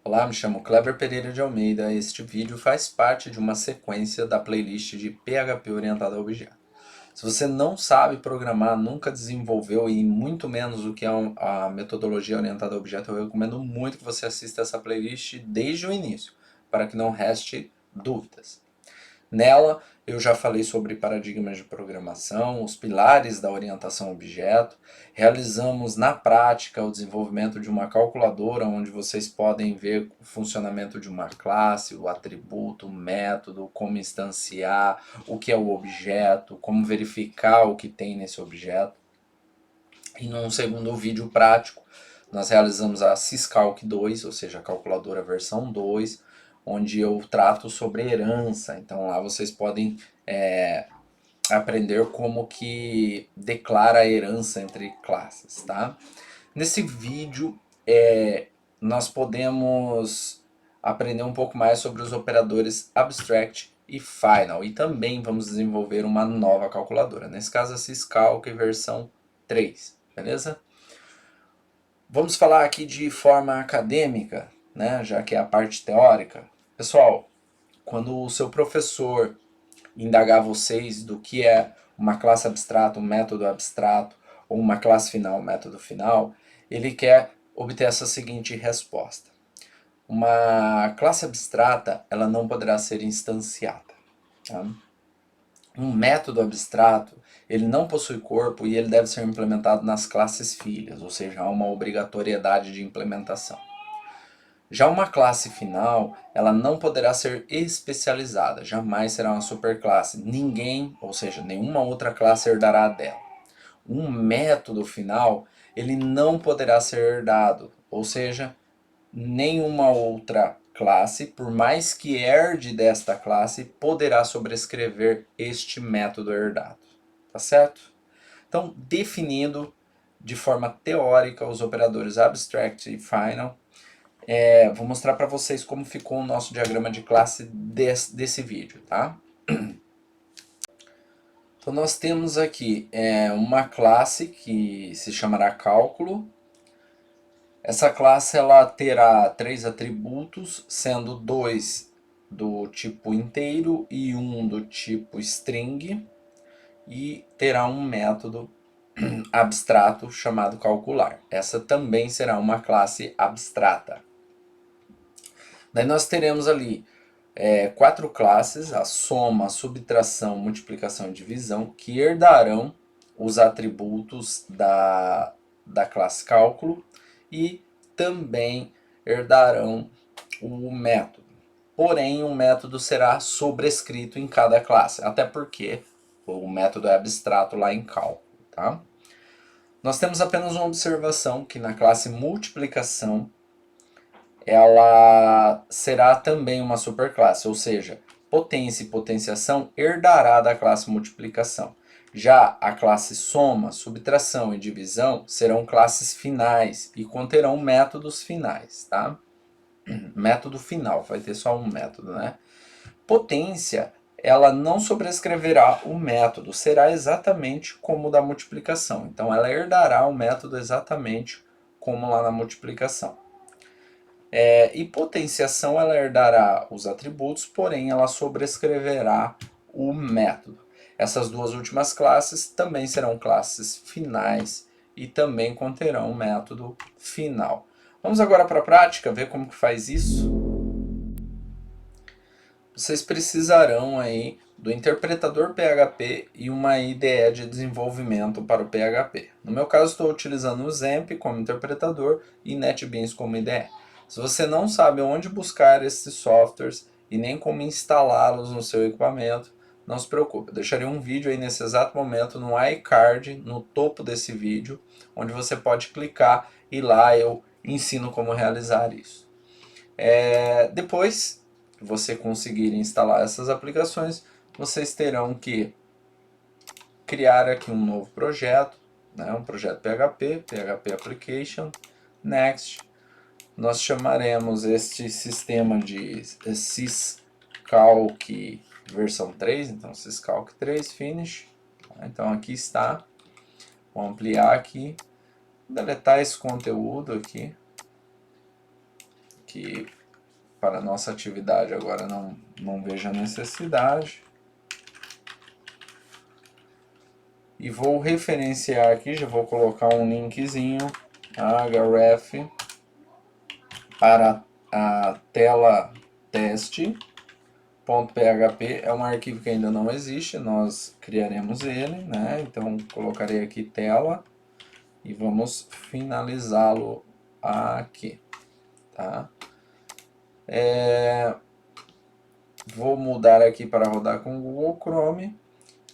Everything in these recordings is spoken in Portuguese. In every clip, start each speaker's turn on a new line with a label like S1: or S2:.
S1: Olá, me chamo Kleber Pereira de Almeida. Este vídeo faz parte de uma sequência da playlist de PHP orientado a objeto. Se você não sabe programar, nunca desenvolveu e muito menos o que é a metodologia orientada a objeto, eu recomendo muito que você assista essa playlist desde o início, para que não reste dúvidas. Nela, eu já falei sobre paradigmas de programação, os pilares da orientação a objeto, realizamos na prática o desenvolvimento de uma calculadora, onde vocês podem ver o funcionamento de uma classe, o atributo, o método, como instanciar, o que é o objeto, como verificar o que tem nesse objeto. E num segundo vídeo prático, nós realizamos a Syscalc 2, ou seja, a calculadora versão 2, onde eu trato sobre herança. Então lá vocês podem aprender como que declara a herança entre classes, tá? Nesse vídeo nós podemos aprender um pouco mais sobre os operadores abstract e final, e também vamos desenvolver uma nova calculadora, nesse caso a Syscalc versão 3, beleza? Vamos falar aqui de forma acadêmica, né, já que é a parte teórica. Pessoal, quando o seu professor indagar vocês do que é uma classe abstrata, um método abstrato, ou uma classe final, um método final, ele quer obter essa seguinte resposta. Uma classe abstrata, ela não poderá ser instanciada. Tá? Um método abstrato, ele não possui corpo e ele deve ser implementado nas classes filhas, ou seja, há uma obrigatoriedade de implementação. Já uma classe final, ela não poderá ser especializada, jamais será uma superclasse. Ninguém, ou seja, nenhuma outra classe herdará dela. Um método final, ele não poderá ser herdado, ou seja, nenhuma outra classe, por mais que herde desta classe, poderá sobrescrever este método herdado. Tá certo? Então, definindo de forma teórica os operadores abstract e final, vou mostrar para vocês como ficou o nosso diagrama de classe desse vídeo, tá? Então nós temos aqui uma classe que se chamará cálculo. Essa classe ela terá 3 atributos, sendo 2 do tipo inteiro e 1 do tipo string, e terá um método abstrato chamado calcular. Essa também será uma classe abstrata. Daí nós teremos ali 4 classes, a soma, a subtração, multiplicação e divisão, que herdarão os atributos da classe cálculo e também herdarão o método. Porém, o método será sobrescrito em cada classe, até porque o método é abstrato lá em cálculo. Tá? Nós temos apenas uma observação, que na classe multiplicação ela será também uma superclasse, ou seja, potência e potenciação herdará da classe multiplicação. Já a classe soma, subtração e divisão serão classes finais e conterão métodos finais, tá? Método final, vai ter só um método, né? Potência, ela não sobrescreverá o método, será exatamente como o da multiplicação. Então ela herdará o método exatamente como lá na multiplicação. E potenciação, ela herdará os atributos, porém ela sobrescreverá o método. Essas duas últimas classes também serão classes finais e também conterão o método final. Vamos agora para a prática, ver como que faz isso. Vocês precisarão aí do interpretador PHP e uma IDE de desenvolvimento para o PHP. No meu caso, estou utilizando o XAMPP como interpretador e NetBeans como IDE. Se você não sabe onde buscar esses softwares e nem como instalá-los no seu equipamento, não se preocupe. Eu deixarei um vídeo aí nesse exato momento no iCard, no topo desse vídeo, onde você pode clicar e lá eu ensino como realizar isso. Depois que você conseguir instalar essas aplicações, vocês terão que criar aqui um novo projeto, né, um projeto PHP, PHP Application, Next. Nós chamaremos este sistema de Syscalc versão 3, então Syscalc 3, Finish. Então aqui está, vou ampliar aqui, deletar esse conteúdo aqui, que para a nossa atividade agora não vejo a necessidade. E vou referenciar aqui, já vou colocar um linkzinho, href, para a tela teste.php, é um arquivo que ainda não existe, nós criaremos ele, né? Então colocarei aqui tela e vamos finalizá-lo aqui, tá? Vou mudar aqui para rodar com o Google Chrome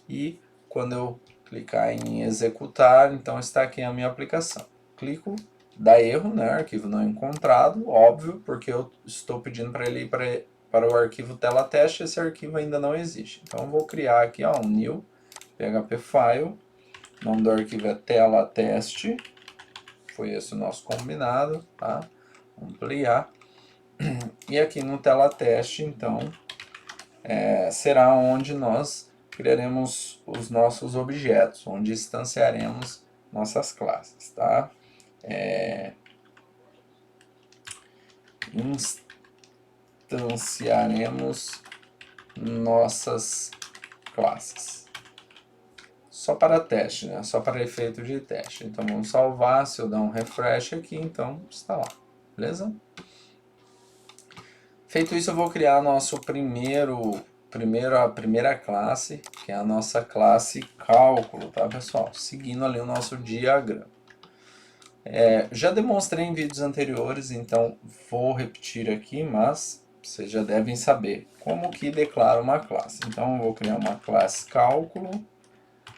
S1: e quando eu clicar em executar, então está aqui a minha aplicação. Clico, dá erro, né? Arquivo não encontrado, óbvio, porque eu estou pedindo para ele ir para o arquivo tela teste, esse arquivo ainda não existe. Então eu vou criar aqui ó, um new php file, o nome do arquivo é tela teste, foi esse o nosso combinado, tá? Ampliar. E aqui no tela teste, então, será onde nós criaremos os nossos objetos, onde instanciaremos nossas classes, tá? Instanciaremos nossas classes. Só para teste, né? Só para efeito de teste. Então vamos salvar, se eu dar um refresh aqui, então está lá, beleza? Feito isso, eu vou criar nosso a primeira classe, que é a nossa classe cálculo, tá pessoal? Seguindo ali o nosso diagrama. Já demonstrei em vídeos anteriores, então vou repetir aqui, mas vocês já devem saber como que declara uma classe. Então eu vou criar uma classe cálculo,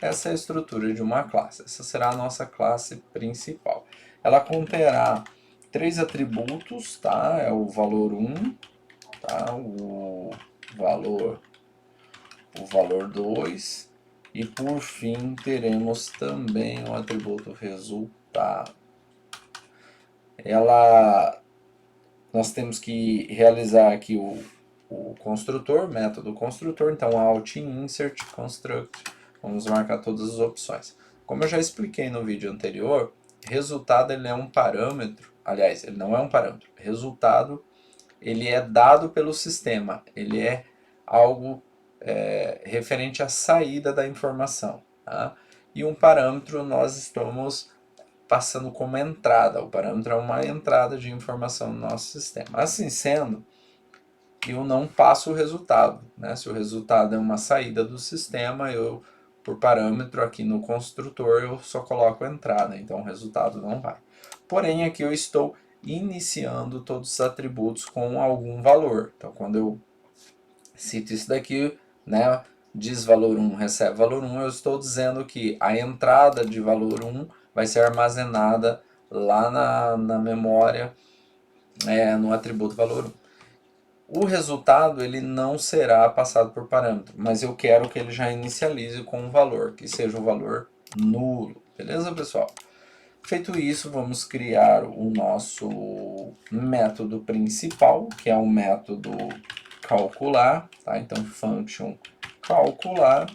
S1: essa é a estrutura de uma classe, essa será a nossa classe principal. Ela conterá 3 atributos, tá? É o valor 1, tá? o valor 2 e por fim teremos também o atributo resultado. Nós temos que realizar aqui o construtor, método construtor, então alt insert construct, vamos marcar todas as opções. Como eu já expliquei no vídeo anterior, resultado ele é um parâmetro, aliás, ele não é um parâmetro, resultado ele é dado pelo sistema, ele é algo referente à saída da informação, tá? E um parâmetro nós estamos passando como entrada, o parâmetro é uma entrada de informação no nosso sistema. Assim sendo, eu não passo o resultado, né? Se o resultado é uma saída do sistema, eu, por parâmetro aqui no construtor, eu só coloco a entrada, então o resultado não vai. Porém, aqui eu estou iniciando todos os atributos com algum valor. Então, quando eu cito isso daqui, né, diz valor 1, recebe valor 1, eu estou dizendo que a entrada de valor 1 vai ser armazenada lá na memória, no atributo valor 1. O resultado ele não será passado por parâmetro, mas eu quero que ele já inicialize com um valor, que seja um valor nulo. Beleza, pessoal? Feito isso, vamos criar o nosso método principal, que é o método calcular, tá? Então, function calcular.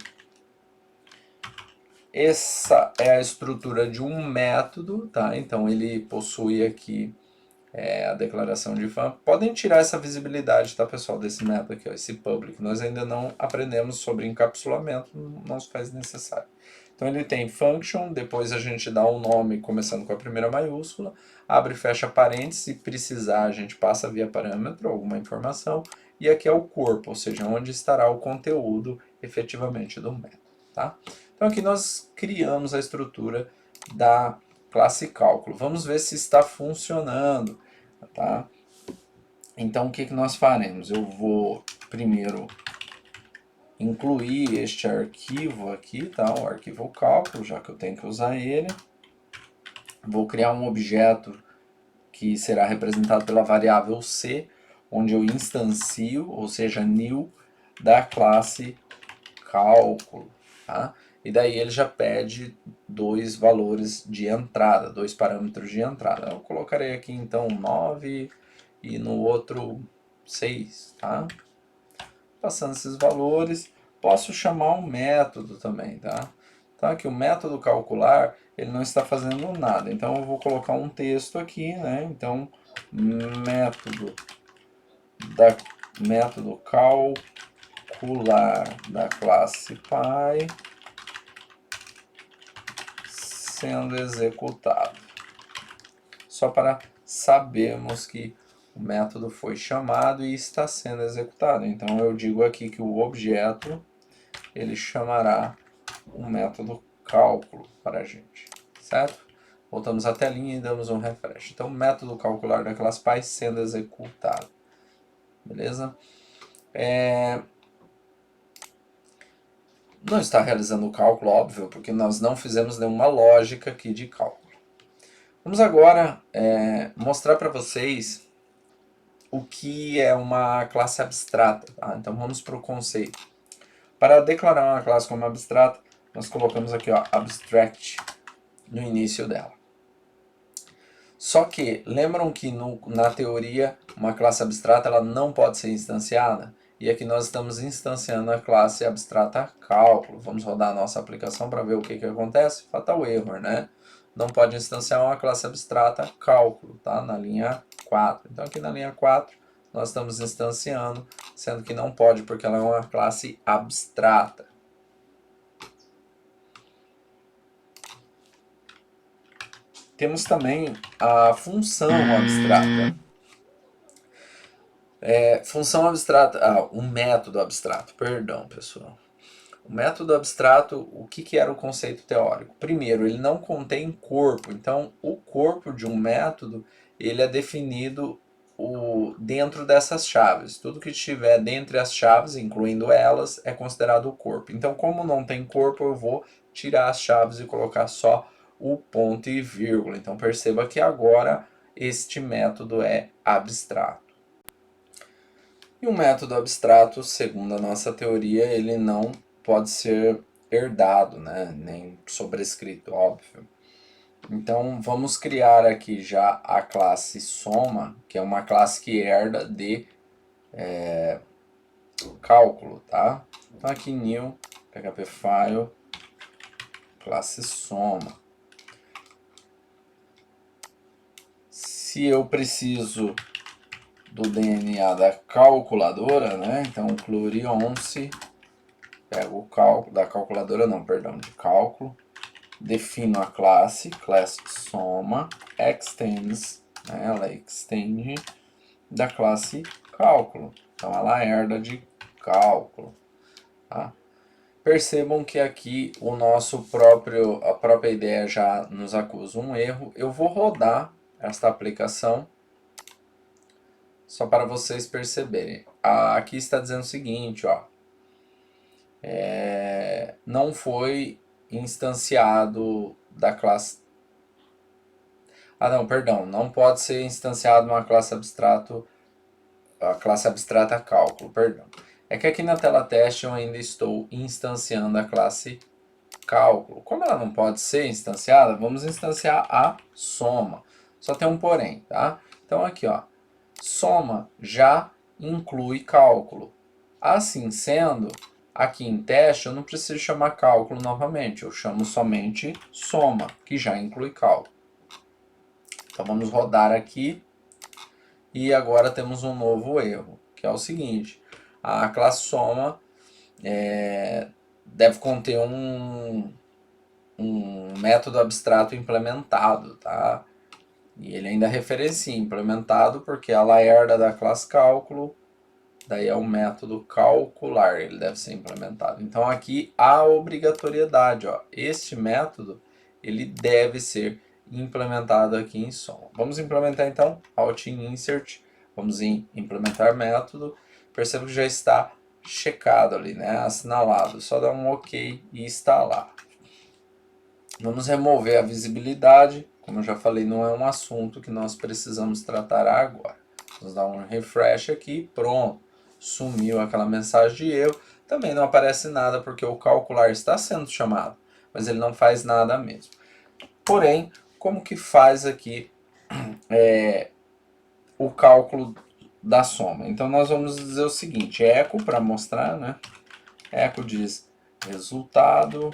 S1: Essa é a estrutura de um método, tá? Então, ele possui aqui a declaração de fun. Podem tirar essa visibilidade, tá, pessoal, desse método aqui, ó, esse public. Nós ainda não aprendemos sobre encapsulamento, não se faz necessário. Então ele tem function, depois a gente dá um nome começando com a primeira maiúscula, abre e fecha parênteses, se precisar a gente passa via parâmetro alguma informação, e aqui é o corpo, ou seja, onde estará o conteúdo efetivamente do método, tá? Então aqui nós criamos a estrutura da classe cálculo. Vamos ver se está funcionando, tá? Então o que nós faremos? Eu vou primeiro incluir este arquivo aqui, tá? O arquivo cálculo, já que eu tenho que usar ele. Vou criar um objeto que será representado pela variável c, onde eu instancio, ou seja, new, da classe cálculo, tá? E daí ele já pede 2 valores de entrada, 2 parâmetros de entrada. Eu colocarei aqui então 9 e no outro 6, tá? Passando esses valores, posso chamar um método também, tá? Então aqui o método calcular, ele não está fazendo nada, então eu vou colocar um texto aqui, né? Então método calcular da classe Pi sendo executado. Só para sabermos que o método foi chamado e está sendo executado. Então eu digo aqui que o objeto ele chamará um método cálculo para a gente, certo? Voltamos à telinha e damos um refresh. Então, método calcular da classe Pi sendo executado. Beleza? Não está realizando o cálculo, óbvio, porque nós não fizemos nenhuma lógica aqui de cálculo. Vamos agora mostrar para vocês o que é uma classe abstrata. Tá? Então, vamos para o conceito. Para declarar uma classe como abstrata, nós colocamos aqui ó, abstract no início dela. Só que, lembram que na teoria, uma classe abstrata ela não pode ser instanciada? E aqui nós estamos instanciando a classe abstrata cálculo. Vamos rodar a nossa aplicação para ver o que acontece. Fatal error, né? Não pode instanciar uma classe abstrata cálculo, tá? Na linha 4. Então aqui na linha 4 nós estamos instanciando, sendo que não pode porque ela é uma classe abstrata. Temos também a função abstrata. Função abstrata, um método abstrato, perdão pessoal. O método abstrato, o que era o conceito teórico? Primeiro, ele não contém corpo, então o corpo de um método ele é definido dentro dessas chaves. Tudo que estiver dentre as chaves, incluindo elas, é considerado o corpo. Então, como não tem corpo, eu vou tirar as chaves e colocar só o ponto e vírgula. Então, perceba que agora este método é abstrato. E um método abstrato, segundo a nossa teoria, ele não pode ser herdado, né? Nem sobrescrito, óbvio. Então, vamos criar aqui já a classe soma, que é uma classe que herda de cálculo, tá? Então, aqui new, php file, classe soma. Se eu preciso do DNA da calculadora, né? Então, clurionce, pego o cálculo, da calculadora não, perdão, de cálculo. Defino a classe soma, extends, né, ela extende da classe cálculo. Então ela herda de cálculo. Tá? Percebam que aqui a própria ideia já nos acusa um erro. Eu vou rodar esta aplicação só para vocês perceberem. Aqui está dizendo o seguinte, ó. Não foi instanciado da classe... não, perdão. Não pode ser instanciado uma classe a classe abstrata cálculo, perdão. É que aqui na tela teste eu ainda estou instanciando a classe cálculo. Como ela não pode ser instanciada, vamos instanciar a soma. Só tem um porém, tá? Então aqui, ó, soma já inclui cálculo. Assim sendo, aqui em teste eu não preciso chamar cálculo novamente, eu chamo somente soma, que já inclui cálculo. Então vamos rodar aqui e agora temos um novo erro, que é o seguinte, a classe soma deve conter um método abstrato implementado, tá? E ele ainda referencia implementado porque ela herda da classe cálculo, daí é o método calcular, ele deve ser implementado. Então aqui há obrigatoriedade, ó, este método ele deve ser implementado aqui em soma. Vamos implementar então, Alt Insert, vamos em implementar método, perceba que já está checado ali, né, assinalado, só dá um OK e instalar. Vamos remover a visibilidade, como eu já falei, não é um assunto que nós precisamos tratar agora. Vamos dar um refresh aqui, pronto, sumiu aquela mensagem de erro. Também não aparece nada porque o calcular está sendo chamado, mas ele não faz nada mesmo. Porém, como que faz aqui o cálculo da soma? Então nós vamos dizer o seguinte, echo para mostrar, né? Echo diz resultado,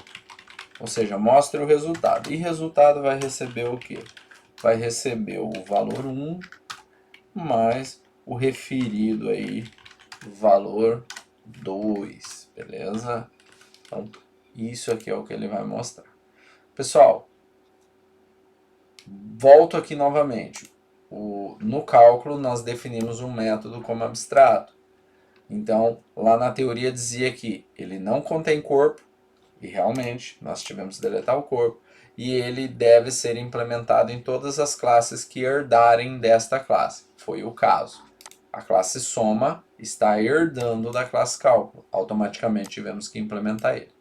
S1: ou seja, mostra o resultado. E resultado vai receber o quê? Vai receber o valor 1 mais o referido aí, valor 2, beleza? Então, isso aqui é o que ele vai mostrar. Pessoal, volto aqui novamente. No cálculo, nós definimos um método como abstrato. Então, lá na teoria dizia que ele não contém corpo, e realmente nós tivemos que deletar o corpo, e ele deve ser implementado em todas as classes que herdarem desta classe. Foi o caso. A classe soma está herdando da classe cálculo. Automaticamente tivemos que implementar ele.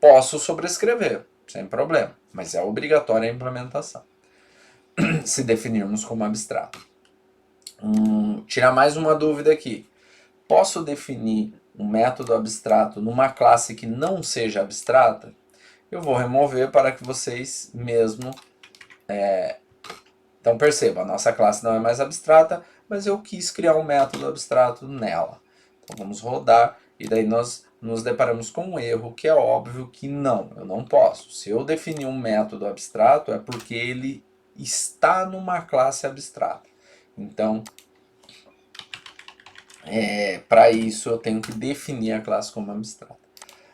S1: Posso sobrescrever, sem problema, mas é obrigatória a implementação, se definirmos como abstrato. Tirar mais uma dúvida aqui. Posso definir um método abstrato numa classe que não seja abstrata? Eu vou remover para que vocês mesmo... Então perceba, a nossa classe não é mais abstrata, mas eu quis criar um método abstrato nela. Então vamos rodar e daí nós nos deparamos com um erro que é óbvio que não, eu não posso. Se eu definir um método abstrato é porque ele está numa classe abstrata. Então, para isso eu tenho que definir a classe como abstrata.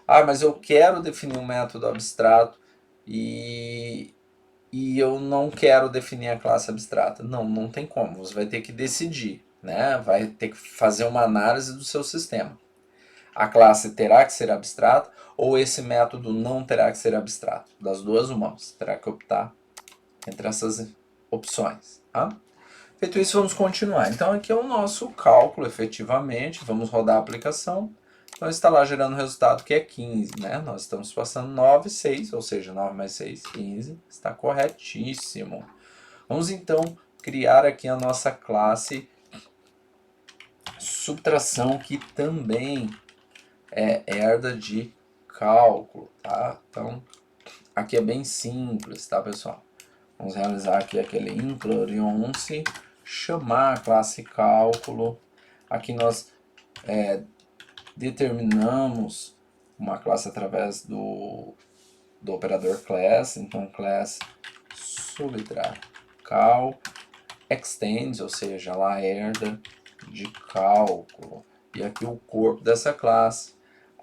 S1: Ah, mas eu quero definir um método abstrato e eu não quero definir a classe abstrata. Não, não tem como. Você vai ter que decidir, né? Vai ter que fazer uma análise do seu sistema. A classe terá que ser abstrata ou esse método não terá que ser abstrato? Das duas, uma. Você terá que optar entre essas opções. Tá? Feito isso, vamos continuar. Então, aqui é o nosso cálculo, efetivamente. Vamos rodar a aplicação. Então, está lá gerando o resultado que é 15, né? Nós estamos passando 9, 6, ou seja, 9 mais 6, 15. Está corretíssimo. Vamos, então, criar aqui a nossa classe subtração, que também é herda de cálculo, tá? Então, aqui é bem simples, tá, pessoal? Vamos realizar aqui aquele include-se, chamar a classe cálculo. Aqui nós determinamos uma classe através do operador class. Então, class subtracal extends, ou seja, ela herda de cálculo. E aqui o corpo dessa classe,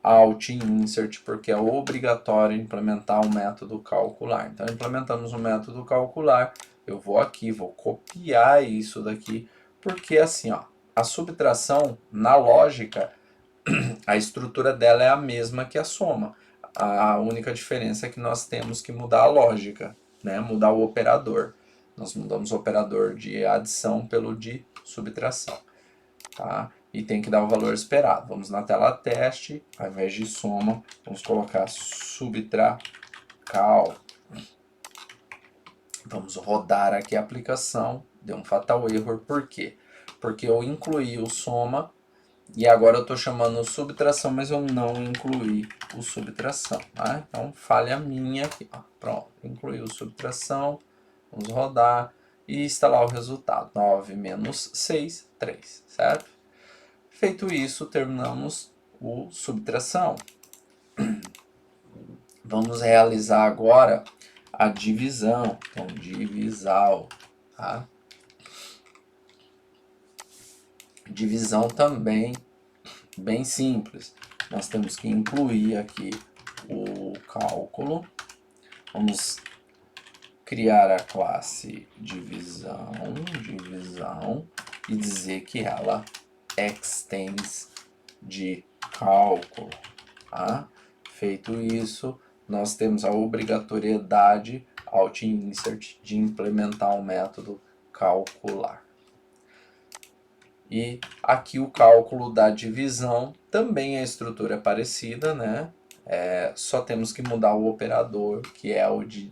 S1: alt insert, porque é obrigatório implementar o método calcular. Então, implementamos o método calcular, eu vou aqui, vou copiar isso daqui, porque assim, ó, a subtração, na lógica, a estrutura dela é a mesma que a soma. A única diferença é que nós temos que mudar a lógica, né? Mudar o operador. Nós mudamos o operador de adição pelo de subtração. Tá? E tem que dar o valor esperado. Vamos na tela teste, ao invés de soma, vamos colocar subtracal. Vamos rodar aqui a aplicação. Deu um fatal erro, por quê? Porque eu incluí o soma e agora eu estou chamando subtração, mas eu não incluí o subtração. Tá? Então, falha minha aqui. Ó. Pronto, incluí o subtração. Vamos rodar e instalar o resultado. 9 menos 6, 3, certo? Feito isso, terminamos o subtração. Vamos realizar agora a divisão. Então, divisal. Tá? Divisão também bem simples. Nós temos que incluir aqui o cálculo. Vamos criar a classe divisão e dizer que ela extends de cálculo. Tá? Feito isso, nós temos a obrigatoriedade alt insert de implementar o método calcular. E aqui o cálculo da divisão, também a estrutura é parecida, né? Só temos que mudar o operador, que é o de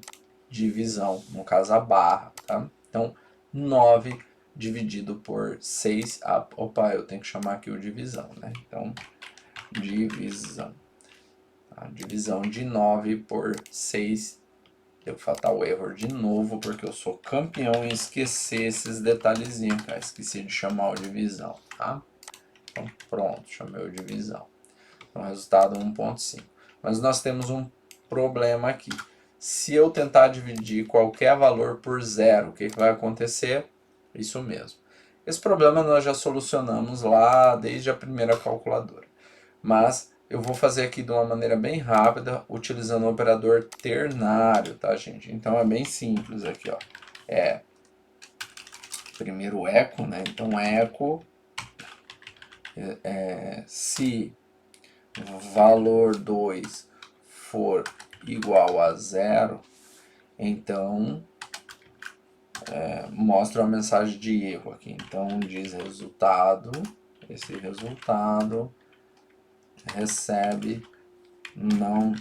S1: divisão, no caso a barra, tá? Então, 9 dividido por 6, opa, eu tenho que chamar aqui o divisão, né? Então, divisão. A divisão de 9 por 6, deu fatal erro de novo, porque eu sou campeão em esquecer esses detalhezinhos, cara. Esqueci de chamar o divisão, tá? Então, pronto, chamei o divisão. Então, resultado 1.5. Mas nós temos um problema aqui. Se eu tentar dividir qualquer valor por zero, o que vai acontecer? Isso mesmo. Esse problema nós já solucionamos lá desde a primeira calculadora. Mas eu vou fazer aqui de uma maneira bem rápida, utilizando o operador ternário, tá, gente? Então é bem simples aqui, ó. Primeiro eco, né? Então eco, se valor 2 for igual a 0, então mostra uma mensagem de erro aqui. Então diz resultado, esse resultado recebe não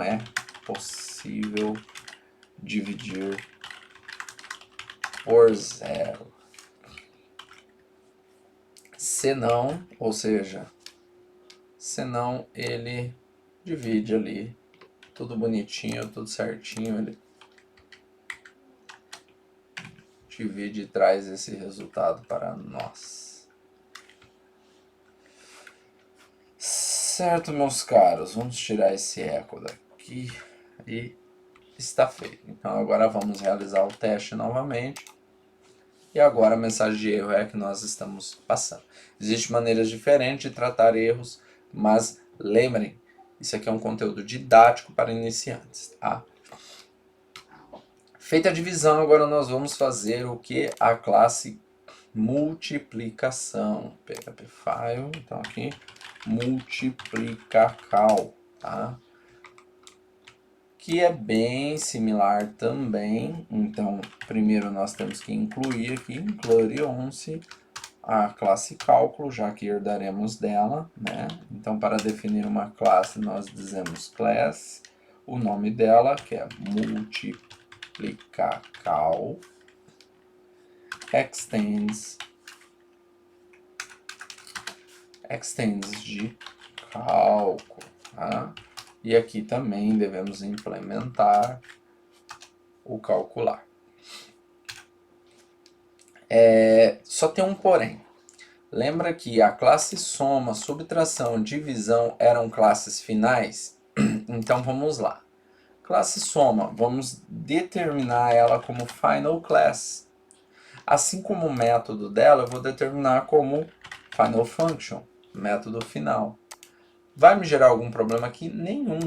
S1: é possível dividir por 0. Senão, ou seja, senão ele divide ali, tudo bonitinho, tudo certinho, ele divide e traz esse resultado para nós. Certo, meus caros, vamos tirar esse eco daqui e está feito. Então agora vamos realizar o teste novamente. E agora a mensagem de erro é a que nós estamos passando. Existem maneiras diferentes de tratar erros, mas lembrem, isso aqui é um conteúdo didático para iniciantes, tá? Feita a divisão, agora nós vamos fazer o que? A classe multiplicação. PHP file, então aqui, multiplicacal, tá? Que é bem similar também. Então, primeiro nós temos que incluir aqui, incluir-se a classe cálculo, já que herdaremos dela, né? Então, para definir uma classe, nós dizemos class, o nome dela, que é multiplicacal, extends de cálculo, tá? E aqui também devemos implementar o calcular. Só tem um porém. Lembra que a classe soma, subtração, divisão eram classes finais? Então vamos lá. Classe soma, vamos determinar ela como final class. Assim como o método dela, eu vou determinar como final function, método final. Vai me gerar algum problema aqui? Nenhum.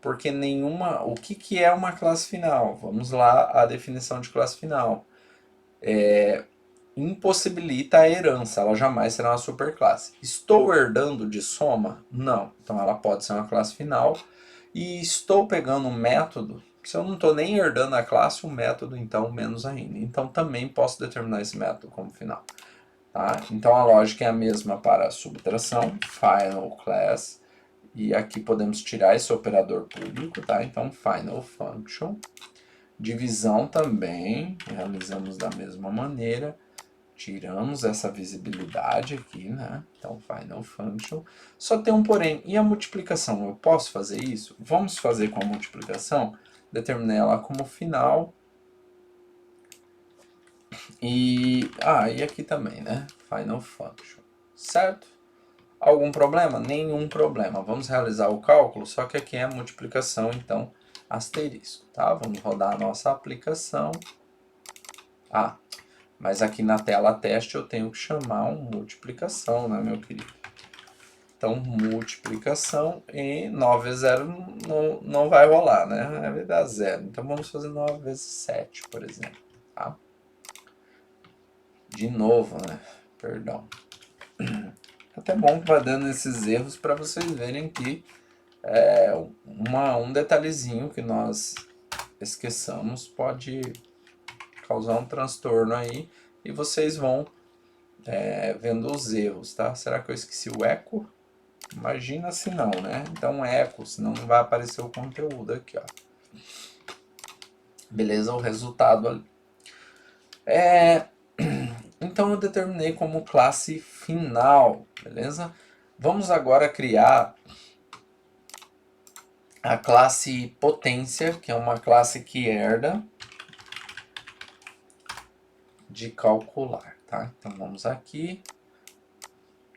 S1: Porque nenhuma... O que é uma classe final? Vamos lá, a definição de classe final. Impossibilita a herança, ela jamais será uma superclasse. Estou herdando de soma? Não. Então ela pode ser uma classe final. E estou pegando um método, se eu não estou nem herdando a classe, o método então menos ainda. Então também posso determinar esse método como final. Tá? Então a lógica é a mesma para a subtração, final class, e aqui podemos tirar esse operador público, tá? Então final function. Divisão também, realizamos da mesma maneira, tiramos essa visibilidade aqui, né? Então final function. Só tem um porém, e a multiplicação, eu posso fazer isso? Vamos fazer com a multiplicação, determinei ela como final. E aqui também, né? Final function, certo? Algum problema? Nenhum problema. Vamos realizar o cálculo, só que aqui é a multiplicação, então asterisco, tá? Vamos rodar a nossa aplicação. Mas aqui na tela teste eu tenho que chamar um multiplicação, né, meu querido? Então, multiplicação e 9 vezes 0 não vai rolar, né? Vai dar 0. Então, vamos fazer 9 vezes 7, por exemplo, tá? De novo, né? Perdão. Até bom que vai dando esses erros para vocês verem que um detalhezinho que nós esqueçamos pode causar um transtorno aí e vocês vão vendo os erros, tá? Será que eu esqueci o eco? Imagina se não, né? Então eco, senão não vai aparecer o conteúdo aqui, ó. Beleza? O resultado ali. Então eu determinei como classe final, beleza? Vamos agora criar a classe potência, que é uma classe que herda de calcular, tá? Então vamos aqui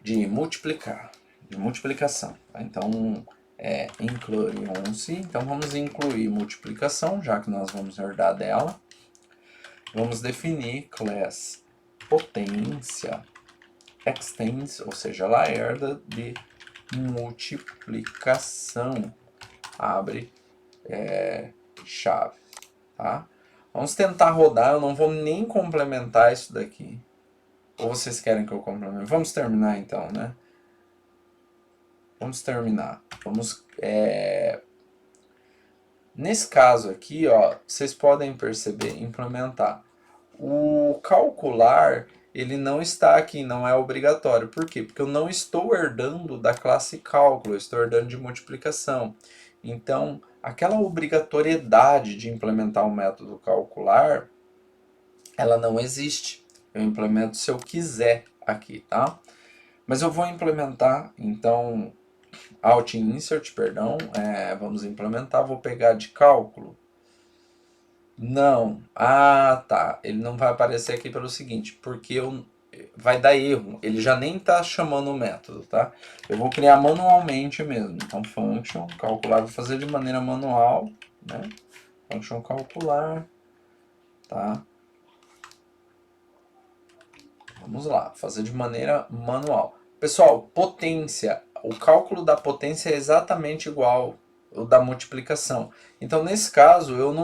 S1: de multiplicar, de multiplicação, tá? Então incluir-se, então vamos incluir multiplicação, já que nós vamos herdar dela. vamos definir class potência extends, ou seja, ela herda de multiplicação, abre chave, tá? Vamos tentar rodar, eu não vou nem complementar isso daqui. Ou vocês querem que eu complemente? Vamos terminar então, né? Vamos terminar. Vamos, nesse caso aqui, ó, vocês podem perceber, implementar. O calcular, ele não está aqui, não é obrigatório. Por quê? Porque eu não estou herdando da classe cálculo, eu estou herdando de multiplicação. Então, aquela obrigatoriedade de implementar o método calcular, ela não existe. Eu implemento se eu quiser aqui, tá? Mas eu vou implementar, então, Alt Insert, perdão, vamos implementar, vou pegar de cálculo. Não, tá, ele não vai aparecer aqui pelo seguinte, porque vai dar erro, ele já nem está chamando o método, tá? Eu vou criar manualmente mesmo, então function, calcular, vou fazer de maneira manual, né? Function calcular, tá? Vamos lá, fazer de maneira manual. Pessoal, potência. O cálculo da potência é exatamente igual ao da multiplicação. Então, nesse caso, eu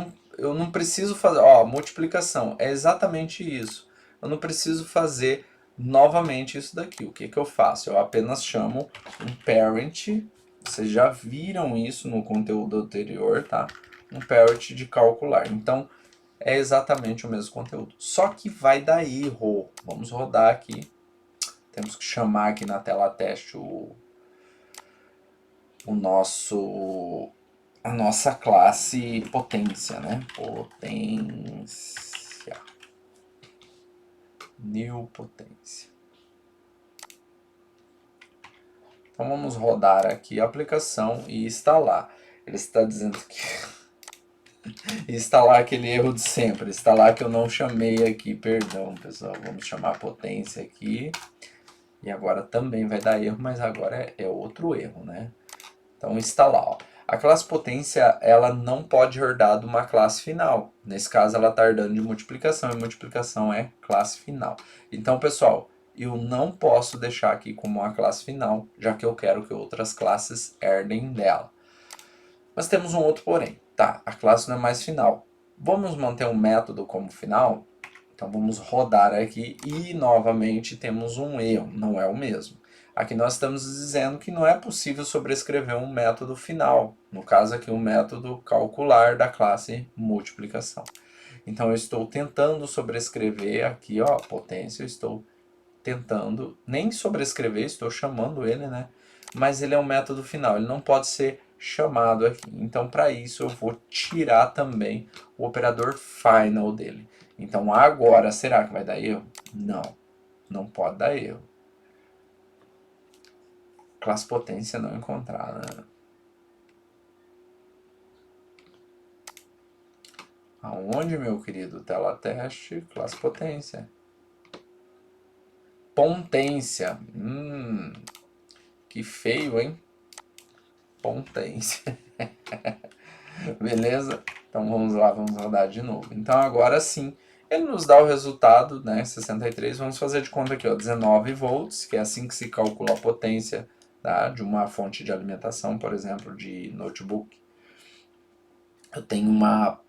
S1: não preciso fazer... Ó, multiplicação é exatamente isso. Eu não preciso fazer novamente isso daqui. O que, que eu faço? Eu apenas chamo um parent. Vocês já viram isso no conteúdo anterior, tá? Um parent de calcular. Então, é exatamente o mesmo conteúdo. Só que vai dar erro. Vamos rodar aqui. Temos que chamar aqui na tela teste a nossa classe potência, né? Potência. New potência. Então vamos rodar aqui a aplicação e instalar. Ele está dizendo que instalar aquele erro de sempre, instalar que eu não chamei aqui, perdão pessoal, vamos chamar potência aqui, e agora também vai dar erro, mas agora é outro erro, né? Então instalar, ó. A classe potência, ela não pode herdar de uma classe final, nesse caso ela está herdando de multiplicação, e multiplicação é classe final. Então pessoal, eu não posso deixar aqui como uma classe final, já que eu quero que outras classes herdem dela. Mas temos um outro porém, tá? A classe não é mais final. Vamos manter um método como final? Então vamos rodar aqui e novamente temos um erro, não é o mesmo. Aqui nós estamos dizendo que não é possível sobrescrever um método final, no caso aqui o método calcular da classe multiplicação. Então eu estou tentando sobrescrever aqui, ó, potência, eu estou tentando, nem sobrescrever, estou chamando ele, né? Mas ele é um método final, ele não pode ser chamado aqui. Então, para isso, eu vou tirar também o operador final dele. Então, agora, será que vai dar erro? Não, não pode dar erro. Classe potência não encontrada. Aonde, meu querido? Tela teste, classe potência. Potência. Que feio, hein? Potência. Beleza? Então vamos lá, vamos rodar de novo. Então agora sim, ele nos dá o resultado, né, 63. Vamos fazer de conta aqui, ó, 19 volts, que é assim que se calcula a potência, tá, de uma fonte de alimentação, por exemplo, de notebook. Eu tenho uma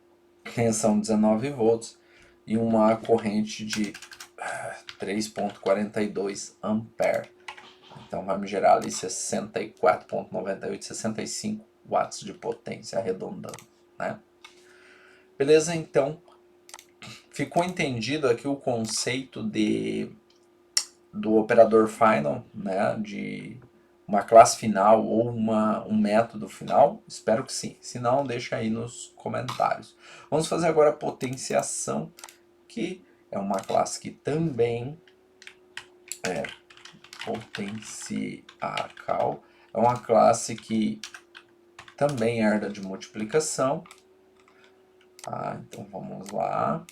S1: tensão de 19 volts e uma corrente de 3,42 ampere. Então vai me gerar ali 64,98, 65 watts de potência, arredondando, né? Beleza? Então, ficou entendido aqui o conceito do operador final, né? De uma classe final ou um método final? Espero que sim. Se não, deixa aí nos comentários. Vamos fazer agora a potenciação, que é uma classe que também é potencial. É uma classe que também herda de multiplicação. Tá? Então vamos lá.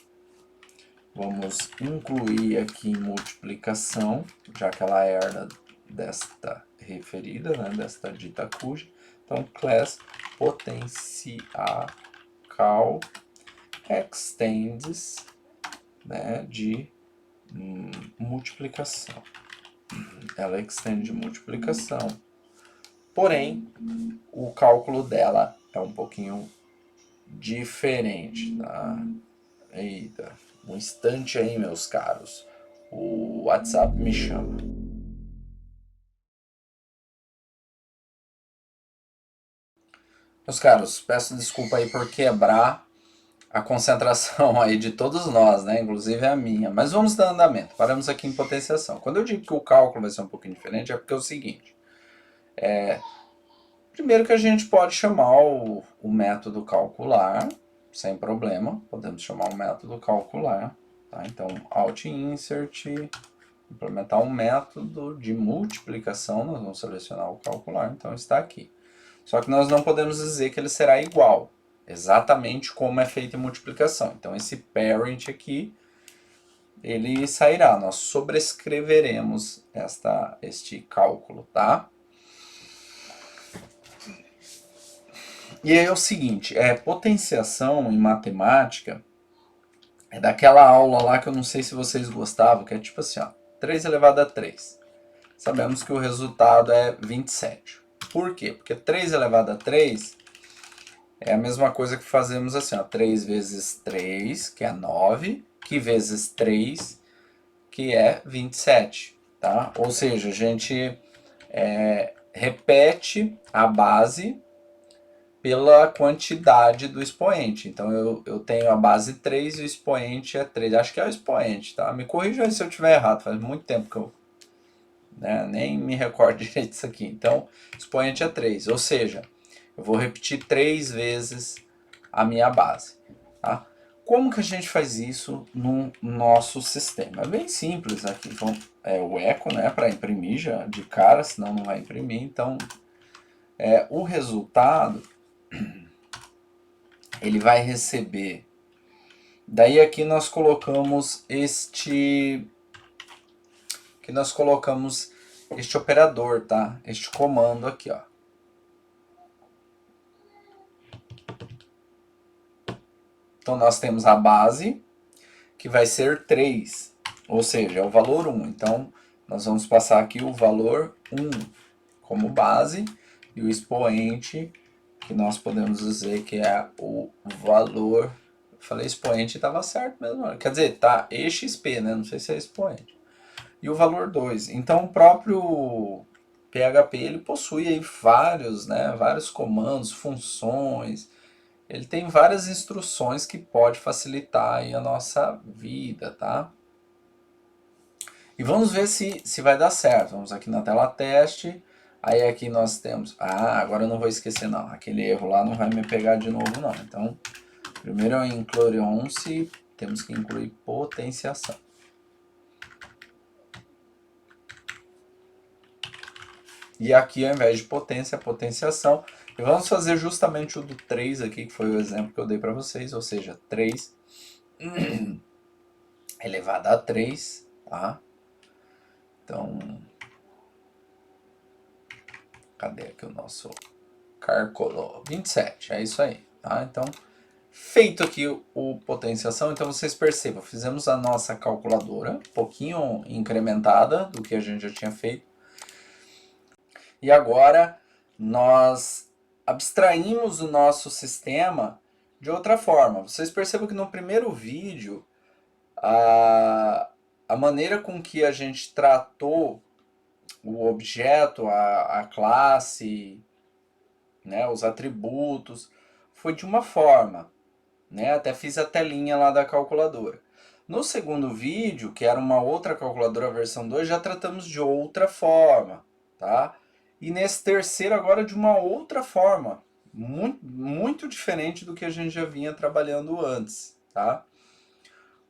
S1: Vamos incluir aqui multiplicação, já que ela herda desta referida, né, desta dita cuja. Então, class potencial extends né, de multiplicação. Ela extende de multiplicação, porém, o cálculo dela é um pouquinho diferente, tá? Eita, um instante aí, meus caros. O WhatsApp me chama. Meus caros, peço desculpa aí por quebrar a concentração aí de todos nós, né? Inclusive a minha. Mas vamos dar andamento. Paramos aqui em potenciação. Quando eu digo que o cálculo vai ser um pouquinho diferente, é porque é o seguinte. Primeiro que a gente pode chamar o método calcular, sem problema. Podemos chamar o método calcular. Tá? Então, Alt Insert, implementar um método de multiplicação. Nós vamos selecionar o calcular. Então, está aqui. Só que nós não podemos dizer que ele será igual, exatamente como é feita a multiplicação. Então esse parent aqui, ele sairá, nós sobrescreveremos este cálculo, tá? E aí é o seguinte, potenciação em matemática é daquela aula lá que eu não sei se vocês gostavam, que é tipo assim, ó, 3 elevado a 3. Sabemos que o resultado é 27. Por quê? Porque 3 elevado a 3 é a mesma coisa que fazemos assim, ó, 3 vezes 3, que é 9, que vezes 3, que é 27, tá? Ou seja, a gente repete a base pela quantidade do expoente. Então eu tenho a base 3 e o expoente é 3. Acho que é o expoente, tá? Me corrija aí se eu estiver errado, faz muito tempo que eu nem me recordo direito disso aqui. Então, expoente é 3, ou seja, eu vou repetir 3 vezes a minha base. Tá? Como que a gente faz isso no nosso sistema? É bem simples aqui. Então, o eco, né, para imprimir já de cara, senão não vai imprimir. Então, o resultado, ele vai receber. Daí aqui nós colocamos este operador, tá? Este comando aqui, ó. Então nós temos a base, que vai ser 3, ou seja, é o valor 1. Então nós vamos passar aqui o valor 1 como base, e o expoente, que nós podemos dizer que é o valor... Eu falei expoente e estava certo mesmo. Quer dizer, tá EXP, né? Não sei se é expoente. E o valor 2. Então o próprio PHP ele possui aí vários comandos, funções. Ele tem várias instruções que pode facilitar aí a nossa vida, tá? E vamos ver se vai dar certo. Vamos aqui na tela teste. Aí aqui nós temos... Ah, agora eu não vou esquecer não. Aquele erro lá não vai me pegar de novo não. Então, primeiro é o include once. Temos que incluir potenciação. E aqui, ao invés de potência, potenciação. E vamos fazer justamente o do 3 aqui, que foi o exemplo que eu dei para vocês. Ou seja, 3 elevado a 3, tá? Então, cadê aqui o nosso cálculo? 27, é isso aí, tá? Então, feito aqui o potenciação, então vocês percebam, fizemos a nossa calculadora, um pouquinho incrementada do que a gente já tinha feito. E agora nós abstraímos o nosso sistema de outra forma. Vocês percebam que no primeiro vídeo, a maneira com que a gente tratou o objeto, a classe, né, os atributos, foi de uma forma, né? Até fiz a telinha lá da calculadora. No segundo vídeo, que era uma outra calculadora versão 2, já tratamos de outra forma, tá? E nesse terceiro agora de uma outra forma, muito diferente do que a gente já vinha trabalhando antes, tá?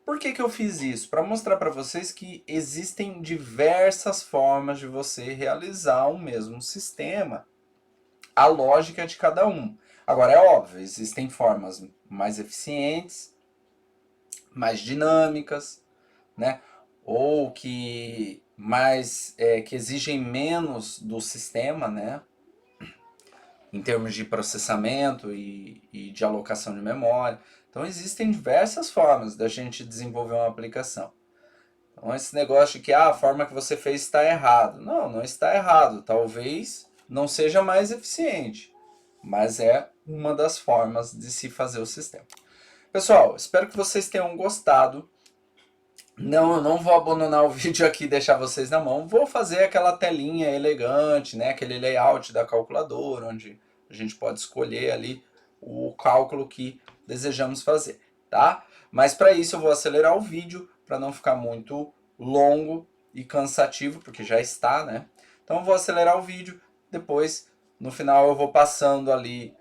S1: Por que que eu fiz isso? Para mostrar para vocês que existem diversas formas de você realizar o mesmo sistema, a lógica de cada um. Agora, é óbvio, existem formas mais eficientes, mais dinâmicas, né? Ou que que exigem menos do sistema, né? Em termos de processamento e de alocação de memória. Então existem diversas formas da gente desenvolver uma aplicação. Então esse negócio de que a forma que você fez está errado. Não, não está errado. Talvez não seja mais eficiente, mas é uma das formas de se fazer o sistema. Pessoal, espero que vocês tenham gostado. Não, eu não vou abandonar o vídeo aqui e deixar vocês na mão. Vou fazer aquela telinha elegante, né? Aquele layout da calculadora, onde a gente pode escolher ali o cálculo que desejamos fazer, tá? Mas para isso eu vou acelerar o vídeo para não ficar muito longo e cansativo, porque já está, né? Então eu vou acelerar o vídeo, depois no final eu vou passando ali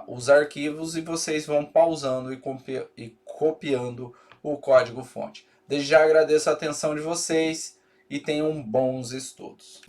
S1: os arquivos e vocês vão pausando e copiando o código fonte. Desde já agradeço a atenção de vocês e tenham bons estudos.